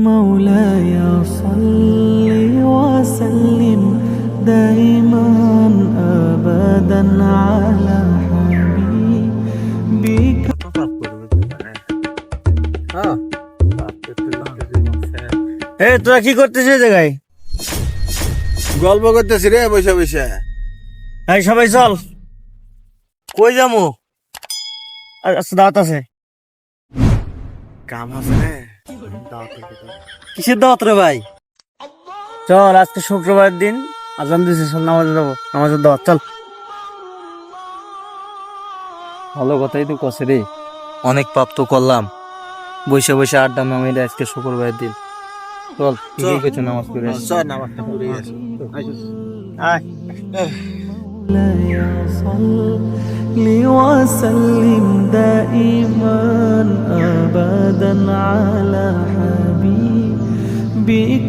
مولاي صل وسلم دائما أبدا على حبيبك. তোরা কি করতেছিস জায়গায়? গল্প করতেছি রে বসে বসে। এই সবাই চল। কই যামু? আচ্ছা দাওয়াত আছে। কাম আছে রে। কিসের দাওয়াত রে ভাই? চল আজকে শুক্রবার দিন, আজান দিছে, চল নামাজে যাবো। নামাজের দাওয়াত চল। ভালো কথাই তো কছে রে, অনেক পাপ তো করলাম, বসে বসে আড্ডা নামাই রে, আজকে শুক্রবার দিন। চল ঠিকই কিছু নামাজ পড়ে আসি। চল নামাজটা পড়ে আসি। আয় صل وسلم دائما أبدا على حبيبك.